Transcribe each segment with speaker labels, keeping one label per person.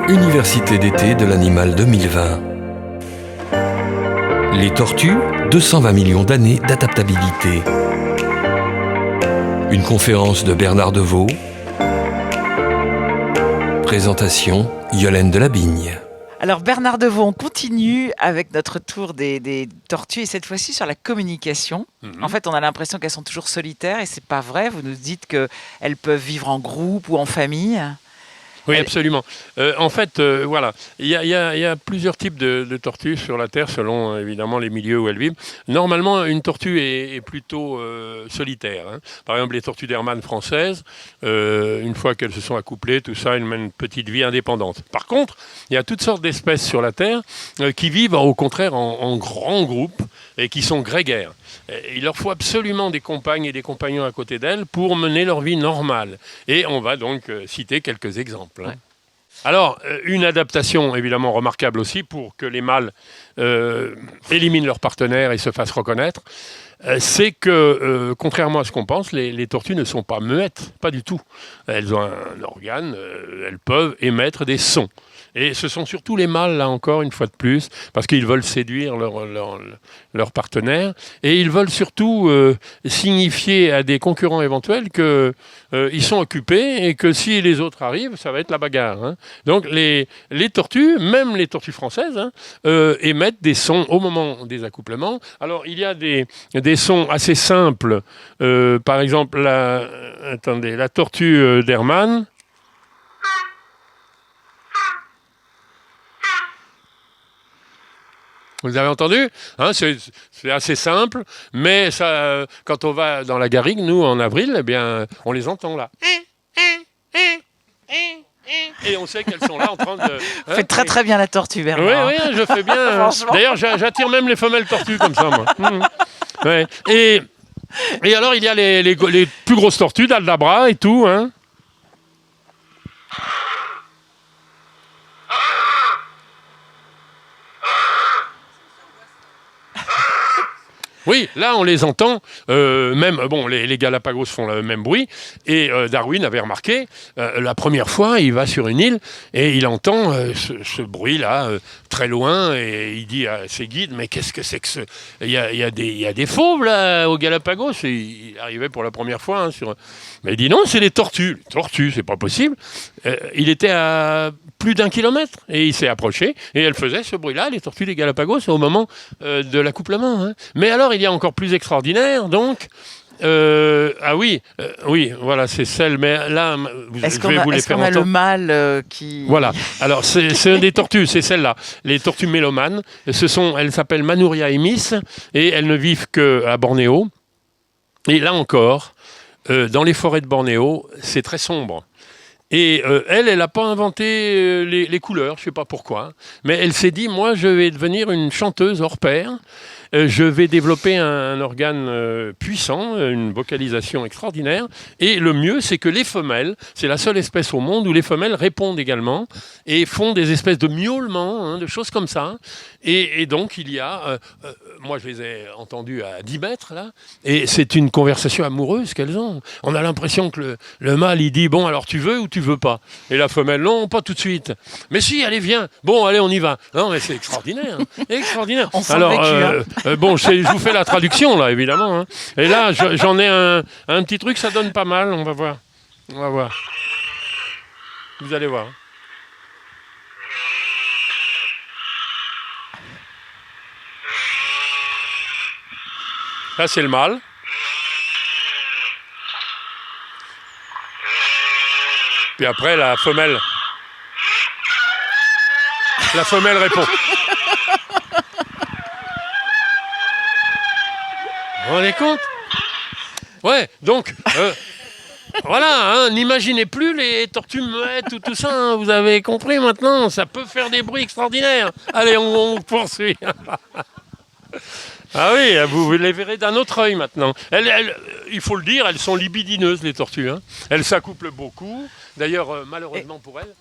Speaker 1: Université d'été de l'animal 2020. Les tortues, 220 millions d'années d'adaptabilité. Une conférence de Bernard Deveau. Présentation, Yolène Delabigne.
Speaker 2: Alors Bernard Deveau, on continue avec notre tour des tortues et cette fois-ci sur la communication. En fait, on a l'impression qu'elles sont toujours solitaires et c'est pas vrai. Vous nous dites qu'elles peuvent vivre en groupe ou en famille.
Speaker 3: Oui, absolument. En fait, voilà, il y a plusieurs types de tortues sur la Terre selon évidemment les milieux où elles vivent. Normalement, une tortue est plutôt solitaire. Hein. Par exemple, les tortues d'Hermann françaises, une fois qu'elles se sont accouplées, tout ça, elles mènent une petite vie indépendante. Par contre, il y a toutes sortes d'espèces sur la Terre qui vivent au contraire en grands groupes et qui sont grégaires. Il leur faut absolument des compagnes et des compagnons à côté d'elles pour mener leur vie normale. Et on va donc citer quelques exemples. Ouais. Alors, une adaptation évidemment remarquable aussi pour que les mâles éliminent leurs partenaires et se fassent reconnaître, c'est que, contrairement à ce qu'on pense, les tortues ne sont pas muettes, pas du tout. Elles ont un organe, elles peuvent émettre des sons. Et ce sont surtout les mâles, là encore, une fois de plus, parce qu'ils veulent séduire leur partenaire. Et ils veulent surtout signifier à des concurrents éventuels qu'ils sont occupés et que si les autres arrivent, ça va être la bagarre. Hein. Donc les tortues, même les tortues françaises, émettent des sons au moment des accouplements. Alors il y a des sons assez simples. Par exemple, la tortue d'Hermann. Vous avez entendu, hein, c'est assez simple, mais ça, quand on va dans la garrigue, nous, en avril, eh bien, on les entend là. Et on sait qu'elles sont là en train de...
Speaker 2: Vous faites très très bien la tortue, Bernard.
Speaker 3: Oui, je fais bien. D'ailleurs, j'attire même les femelles tortues comme ça, moi. Ouais. Et alors, il y a les plus grosses tortues, d'Aldabra et tout, hein. Oui, là, on les entend, même, bon, les Galapagos font le même bruit, et Darwin avait remarqué, la première fois, il va sur une île, et il entend ce bruit-là, très loin, et il dit à ses guides, mais qu'est-ce que c'est que ce... Il y a des fauves, là, aux Galapagos, et il arrivait pour la première fois, hein, mais il dit non, c'est des tortues. Les tortues, c'est pas possible. Il était à plus d'1 kilomètre, et il s'est approché, et elles faisaient ce bruit-là, les tortues des Galapagos, au moment de l'accouplement. Hein. Mais alors, il y a encore plus extraordinaire, donc... oui, voilà, c'est celle, mais là,
Speaker 2: est-ce qu'on a le mâle qui...
Speaker 3: Voilà, alors c'est un des tortues, c'est celle-là, les tortues mélomanes, elles s'appellent Manuria emis, et elles ne vivent qu'à Bornéo, et là encore, dans les forêts de Bornéo, c'est très sombre. Et elle n'a pas inventé les couleurs, je ne sais pas pourquoi, mais elle s'est dit, moi, je vais devenir une chanteuse hors pair, je vais développer un organe puissant, une vocalisation extraordinaire, et le mieux, c'est que les femelles, c'est la seule espèce au monde où les femelles répondent également, et font des espèces de miaulements, hein, de choses comme ça, et donc il y a, moi je les ai entendues à 10 mètres, là, et c'est une conversation amoureuse qu'elles ont. On a l'impression que le mâle, il dit, bon, alors tu veux ou tu veux pas? Et la femelle, non, pas tout de suite. Mais si, allez, viens. Bon, allez, on y va. Non, mais c'est extraordinaire. Extraordinaire.
Speaker 2: On sent le vécu,
Speaker 3: bon, je vous fais la traduction, là, évidemment. Hein. Et là, j'en ai un petit truc, ça donne pas mal. On va voir. Vous allez voir. Là, c'est le mâle. Puis après, la femelle répond. Vous vous rendez compte? Ouais, donc, voilà, hein, n'imaginez plus les tortues muettes ou tout ça, hein, vous avez compris maintenant, ça peut faire des bruits extraordinaires. Allez, on poursuit. Ah oui, vous les verrez d'un autre œil maintenant. Il faut le dire, elles sont libidineuses, les tortues. Hein. Elles s'accouplent beaucoup. D'ailleurs, malheureusement pour elles,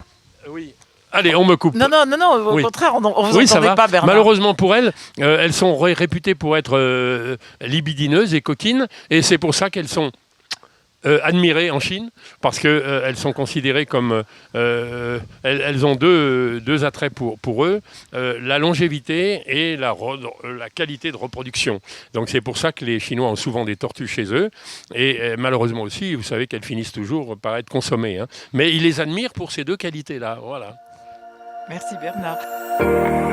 Speaker 3: oui. Allez, on me coupe.
Speaker 2: Non, au contraire, on vous entendait pas, Bernard.
Speaker 3: Malheureusement pour elles, elles sont réputées pour être libidineuses et coquines, et c'est pour ça qu'elles sont admirées en Chine parce qu'elles sont considérées comme... elles ont deux attraits pour eux, la longévité et la qualité de reproduction. Donc c'est pour ça que les Chinois ont souvent des tortues chez eux. Et malheureusement aussi, vous savez qu'elles finissent toujours par être consommées. Hein. Mais ils les admirent pour ces deux qualités-là. Voilà.
Speaker 2: Merci Bernard.